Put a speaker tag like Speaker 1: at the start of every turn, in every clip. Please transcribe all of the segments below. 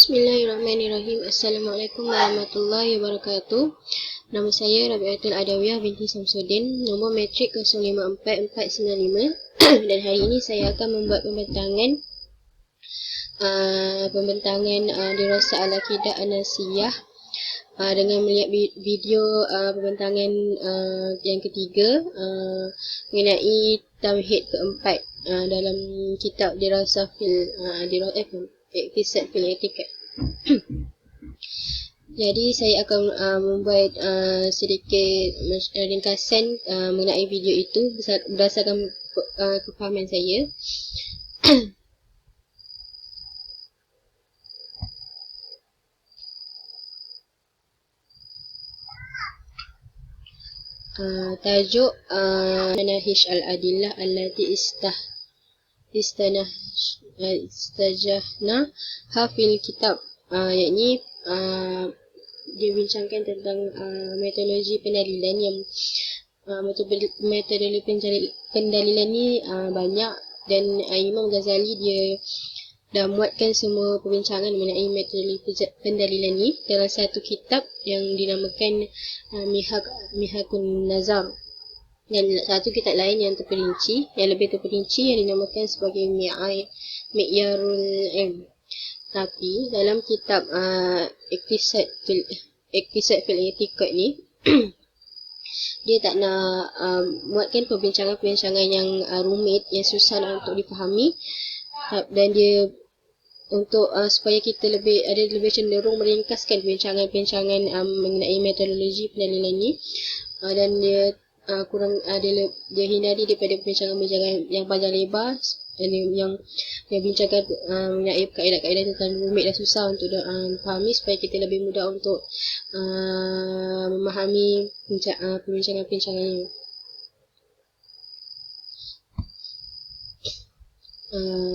Speaker 1: Bismillahirrahmanirrahim. Assalamualaikum warahmatullahi wabarakatuh. Nama saya Rabiatul Adawiyah binti Samsudin, nombor matrik 054495 dan hari ini saya akan membuat pembentangan dirasah al-aqidah an-nasiyah dengan melihat video pembentangan yang ketiga mengenai tauhid keempat dalam kitab dirasah Iqtisad fil I'tiqad. Jadi saya akan membuat sedikit ringkasan mengenai video itu berdasarkan kefahaman saya. Tajuk Manahij al-Adillah allati istajahna hafil kitab, yakni dia bincangkan tentang metodologi pendalilan yang metodologi pendalilan ni banyak, dan Imam Ghazali dia dah muatkan semua perbincangan mengenai metodologi pendalilan ni dalam satu kitab yang dinamakan Mihakun Nazar, dan satu kitab lain yang lebih terperinci yang dinamakan sebagai Mi'yarul Ilm. Tapi dalam kitab Iqtisad fil I'tiqad ni dia tak nak muatkan perbincangan-perbincangan yang rumit, yang susah untuk difahami, dan dia untuk supaya kita lebih cenderung meringkaskan perbincangan-perbincangan mengenai metodologi pendalilan ni, dan dia dia hindari daripada perbincangan-perbincangan yang panjang lebar yang bincangkan mengenai kaedah-kaedah tentang rumit dan susah untuk difahami, supaya kita lebih mudah untuk memahami perbincangan-perbincangan ini.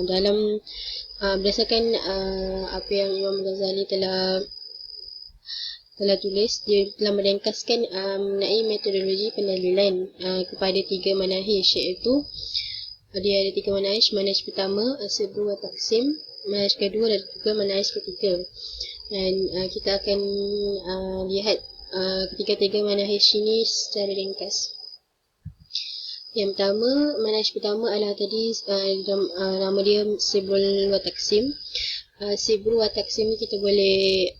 Speaker 1: Dalam berdasarkan apa yang Imam Ghazali telah tulis, dia telah meringkaskan mengenai metodologi pendalilan kepada 3 manahij, iaitu dia ada 3 manahij. Manahij pertama as-sibru wa taqsim, manahij kedua dan juga manahij ketiga, dan kita akan lihat ketiga-tiga manahij ini secara ringkas. Yang pertama, manhaj pertama adalah tadi nama dia Sibrul wa Taqsim. Sibru wa Taqsim ni kita boleh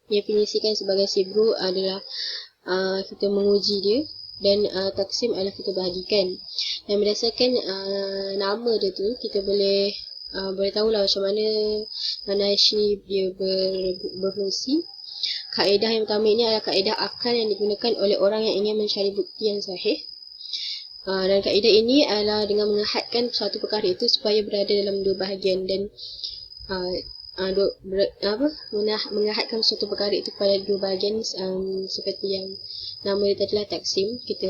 Speaker 1: definisikan sebagai sibru adalah kita menguji dia, dan Taqsim adalah kita bahagikan. Dan berdasarkan nama dia tu, kita boleh tahulah macam mana manhaj ni dia berfungsi. Kaedah yang pertama ini adalah kaedah akal yang digunakan oleh orang yang ingin mencari bukti yang sahih. Dan kaedah ini adalah dengan mengahadkan suatu perkara itu supaya berada dalam 2 bahagian, dan mengahadkan suatu perkara itu pada 2 bahagian, seperti yang nama dia tadilah Taqsim. Kita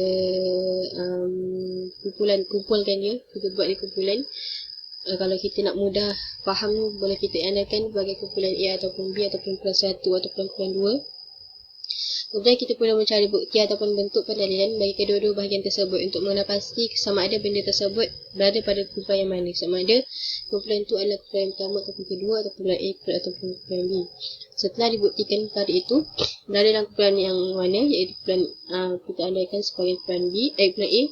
Speaker 1: kumpulkan dia, kita buat dia kumpulan. Kalau kita nak mudah faham, boleh kita andalkan sebagai kumpulan A ataupun B ataupun kumpulan 1 ataupun kumpulan 2. Kemudian kita perlu mencari bukti ataupun bentuk pendalilan bagi kedua-dua bahagian tersebut untuk mengenal pasti sama ada benda tersebut berada pada kumpulan yang mana, sama ada kumpulan itu adalah kumpulan yang pertama ataupun kedua, atau kumpulan A ataupun kumpulan B. Setelah dibuktikan perkara itu berada dalam kumpulan yang mana, iaitu kumpulan kita andalkan sebagai kumpulan kumpulan A,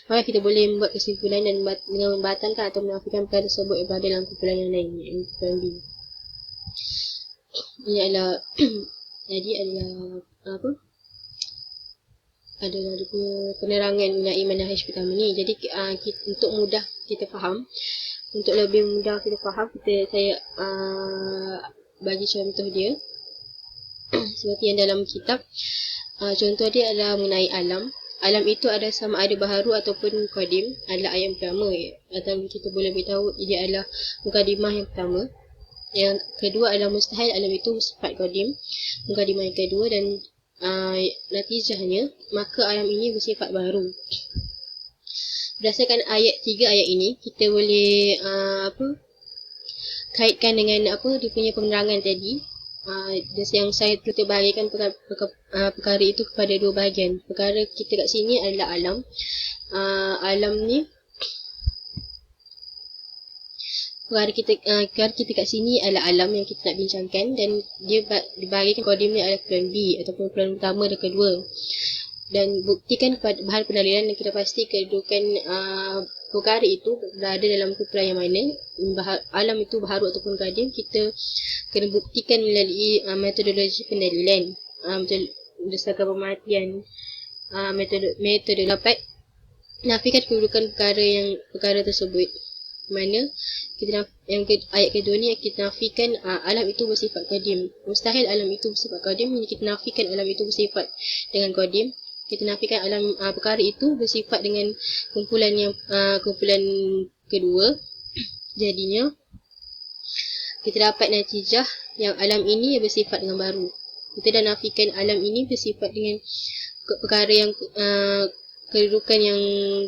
Speaker 1: maka kita boleh membuat kesimpulan dan dengan membatalkan atau menafikan perkara tersebut yang berada dalam kumpulan yang lain, iaitu kumpulan B. Ini adalah adalah penerangan mengenai manhaj pertama ni. Jadi untuk mudah kita faham, untuk lebih mudah kita faham, saya bagi contoh dia seperti yang dalam kitab. Contoh dia adalah mengenai alam. Alam itu ada sama ada baharu ataupun qadim, adalah ayat pertama, atau kita boleh beritahu dia adalah mukadimah yang pertama. Yang kedua adalah mustahil, alam itu sifat qadim, mukadimah yang kedua, dan natijahnya maka alam ini bersifat baru. Berdasarkan 3 ayat ini, kita boleh kaitkan dengan dia punya penerangan tadi. Yang saya kita bahagikan perkara itu kepada 2 bahagian. Perkara kita kat sini adalah alam. Alam ni perkara kita kat sini adalah alam yang kita nak bincangkan, dan dia dibahagikan kodim ni adalah plan B ataupun plan utama dan kedua. Dan buktikan kepada bahan pendalilan dan kita pasti kedudukan perkara itu berada dalam kumpulan yang mana, alam itu baharu ataupun kadim. Kita kena buktikan melalui metodologi pendalilan, berdasarkan pemerhatian metode dapat nafikan kedudukan perkara tersebut. Mana ayat kedua ni kita nafikan alam itu bersifat qadim. Mustahil alam itu bersifat qadim, jadi kita nafikan alam itu bersifat dengan qadim. Kita nafikan alam perkara itu bersifat dengan kumpulan kedua. Jadinya kita dapat natijah yang alam ini bersifat dengan baru. Kita dah nafikan alam ini bersifat dengan perkara yang kedudukan yang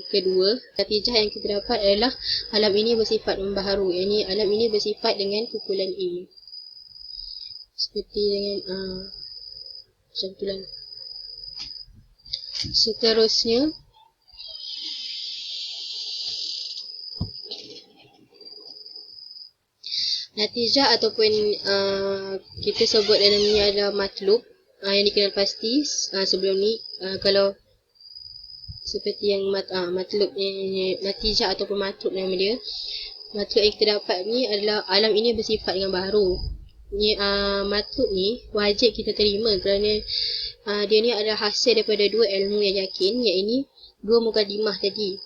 Speaker 1: kedua. Natijah yang kita dapat adalah alam ini bersifat membaharu. Yang alam ini bersifat dengan kumpulan A. Seperti dengan macam tu lah. Seterusnya, natijah ataupun kita sebut dalam ni adalah matlub yang dikenal pasti. Sebelum ni kalau seperti yang matlub natijah ataupun matlub nama dia. Matlub yang kita dapat ni adalah alam ini bersifat dengan baharu. Ni matlub ni wajib kita terima kerana dia ni adalah hasil daripada dua ilmu yang yakin, iaitu dua mukadimah tadi.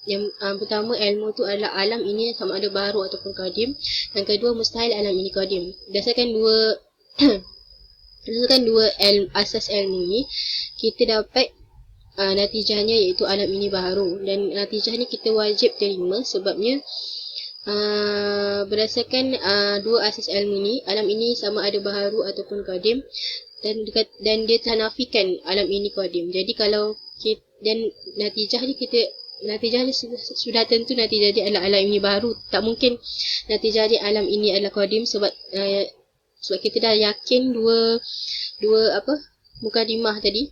Speaker 1: Yang pertama ilmu tu adalah alam ini sama ada baru ataupun qadim. Yang kedua mustahil alam ini qadim. Berdasarkan dua asas ilmu ni, kita dapat natijahnya iaitu alam ini baharu. Dan natijah ni kita wajib terima sebabnya berdasarkan dua asas ilmu ni, alam ini sama ada baharu ataupun qadim, dan dia telah nafikan alam ini qadim. Jadi kalau dan natijah ni sudah tentu natijah dia adalah alam ini baharu. Tak mungkin natijah dia alam ini adalah qadim sebab kita dah yakin dua mukadimah tadi.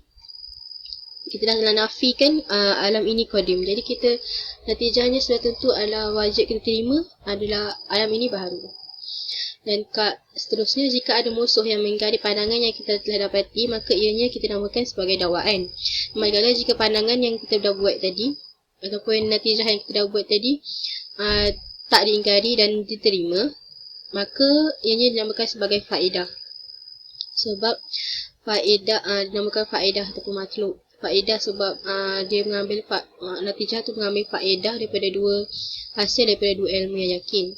Speaker 1: Kita dah telah nafikan alam ini qadim. Jadi natijahnya sudah tentu adalah wajib kita terima adalah alam ini baharu. Dan seterusnya, jika ada musuh yang mengingkari pandangan yang kita telah dapati, maka ianya kita namakan sebagai dakwaan. Manakala jika pandangan yang kita dah buat tadi ataupun natijah yang kita dah buat tadi tak diingkari dan diterima, maka ianya dinamakan sebagai faedah. Sebab faedah dinamakan faedah ataupun matlub. Faedah sebab dia mengambil natijah tu mengambil faedah daripada hasil daripada dua ilmu yang yakin.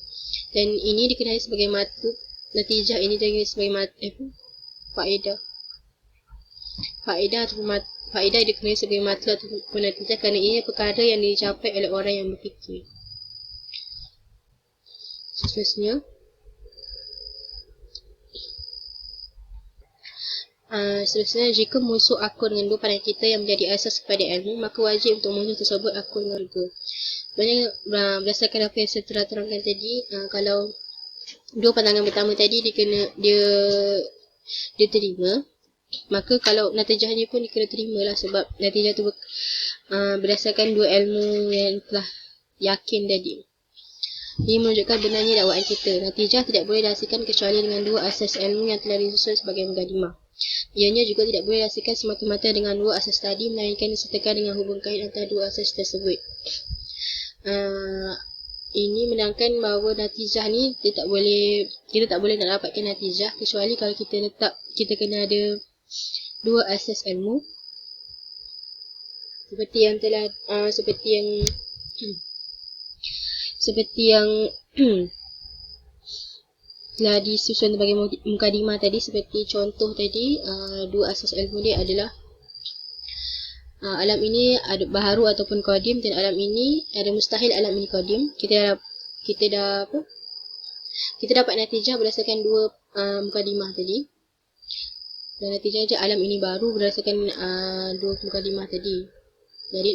Speaker 1: Dan ini dikenali sebagai matlub. Natijah ini dikenali sebagai faedah. Faedah dikenali sebagai matlub ataupun natijah kerana ini perkara yang dicapai oleh orang yang berfikir. Seterusnya, jika musuh akur dengan dua pandangan kita yang menjadi asas kepada ilmu, maka wajib untuk musuh tersebut akur dengan dua. Sebenarnya berdasarkan apa yang saya telah terangkan tadi, kalau dua pandangan pertama tadi dia terima, maka kalau natijahnya pun dia kena terima lah, sebab natijah tu berdasarkan dua ilmu yang telah yakin tadi. Ini menunjukkan benarnya dakwaan kita. Natijah tidak boleh dihasilkan kecuali dengan dua asas ilmu yang telah disusun sebagai mukadimah. Ianya juga tidak boleh dihasilkan semata-mata dengan dua asas tadi, melainkan disertakan dengan hubung kait antara dua asas tersebut. Ini menandakan bahawa natijah ni kita tak boleh nak dapatkan natijah kecuali kalau kita kena ada dua asas ilmu seperti yang telah disusun sebagai mukadimah tadi. Seperti contoh tadi, dua asas ilmu dia adalah alam ini ada baharu ataupun qadim, dan alam ini ada mustahil alam ini qadim. Kita dapat natijah berdasarkan dua mukadimah tadi. Dan natijah je alam ini baru berdasarkan dua mukadimah tadi. Jadi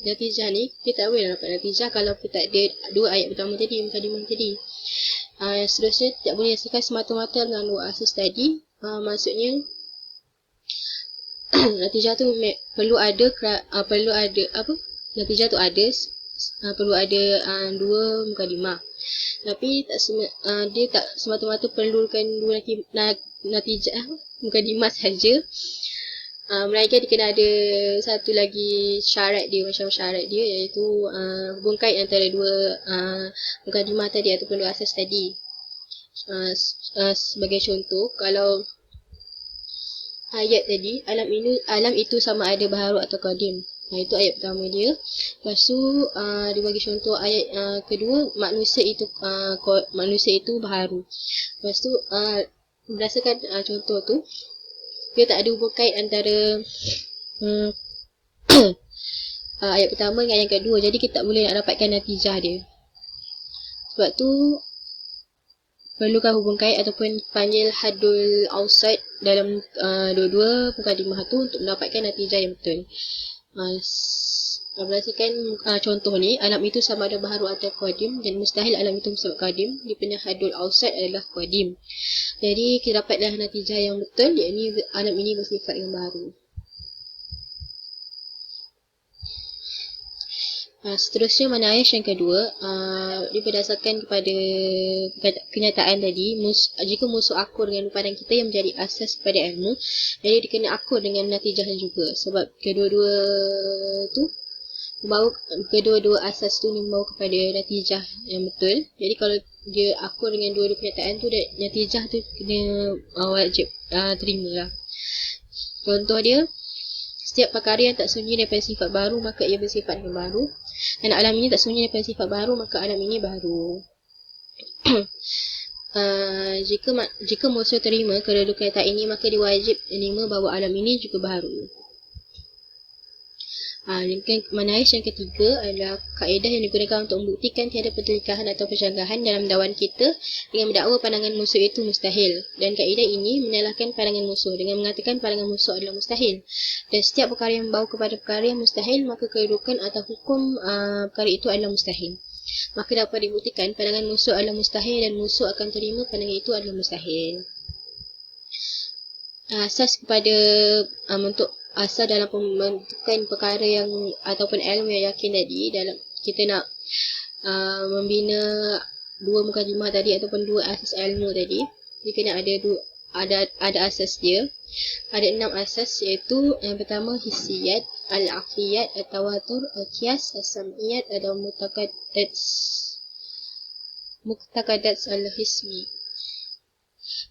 Speaker 1: natijah ni kita tak boleh dapat natijah kalau kita ada dua ayat pertama tadi, mukadimah tadi. Seterusnya tidak boleh dihasilkan semata-mata dengan dua asas tadi. Maksudnya natijah tu perlu ada natijah tu ada perlu ada dua mukadimah. Tapi dia tak semata-mata perlukan dua natijah mukadimah saja. Melainkan dia kena ada satu lagi syarat dia, macam syarat dia, iaitu hubung kait antara dua mukadimah tadi ataupun dua asas tadi. Sebagai contoh, kalau ayat tadi, alam itu sama ada baharu atau qadim. Itu ayat pertama dia. Lepas tu dia bagi contoh ayat kedua, manusia itu baharu. Lepas tu berdasarkan contoh tu, dia tak ada hubung kait antara ayat pertama dengan yang kedua. Jadi kita tak boleh nak dapatkan natijah dia. Sebab tu perlukan hubung kait ataupun panggil hadul ausat dalam dua-dua mukadimah tu untuk mendapatkan natijah yang betul. Berdasarkan contoh ni, alam itu sama ada baharu atau qadim, dan mustahil alam itu bersifat qadim. Dia punya hadul ausat adalah qadim. Jadi kita dapatlah natijah yang betul, iaitu alam ini bersifat yang baharu. Seterusnya manaish yang kedua, dia berdasarkan kepada kenyataan tadi. Jika musuh akur dengan pandang kita yang menjadi asas kepada ilmu, jadi dia kena akur dengan natijahnya juga. Sebab kedua-dua asas tu membawa kepada natijah yang betul. Jadi kalau dia akur dengan dua-dua kenyataan tu, natijah tu kena wajib terima lah. Contoh dia, setiap perkara yang tak sunyi daripada sifat baru, maka ia bersifat yang baru. Dan alam ini tak sunyi daripada sifat baru, maka alam ini baru. Jika musuh terima kedua-dua kenyataan ini, maka dia wajib terima bahawa alam ini juga baru. Manaish yang ketiga adalah kaedah yang digunakan untuk membuktikan tiada pertelikahan atau perjanggahan dalam dakwaan kita dengan mendakwa pandangan musuh itu mustahil. Dan kaedah ini menyalahkan pandangan musuh dengan mengatakan pandangan musuh adalah mustahil. Dan setiap perkara yang membawa kepada perkara yang mustahil, maka kedudukan atau hukum perkara itu adalah mustahil. Maka dapat dibuktikan pandangan musuh adalah mustahil dan musuh akan terima pandangan itu adalah mustahil. Asas kepada untuk asal dalam pembentukan perkara yang ataupun ilmu yang yakin tadi, dalam kita nak membina dua mukadimah tadi ataupun dua asas ilmu tadi, dia kena ada asas dia. Ada 6 asas, iaitu yang pertama hissiyat, al-aqliyat, at-tawatur, al-qiyas, as-sam'iyat, atau muqtaqadat al-hismi.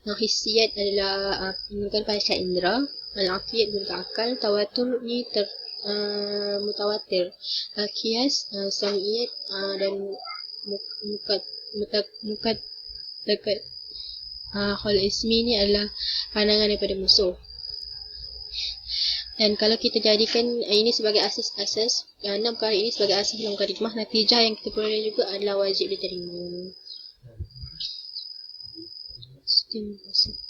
Speaker 1: Hissiyat adalah menggunakan panca indera, al-aqliyat guna akal, tawatur ni mutawatir, al-qiyas, sam'iyat, dan muqtaqadat hal ismi ni adalah pandangan daripada musuh. Dan kalau kita jadikan ini sebagai asas-asas, 6 perkara ini sebagai asas dalam mukadimah, natijah yang kita peroleh juga adalah wajib diterima. Terima kasih.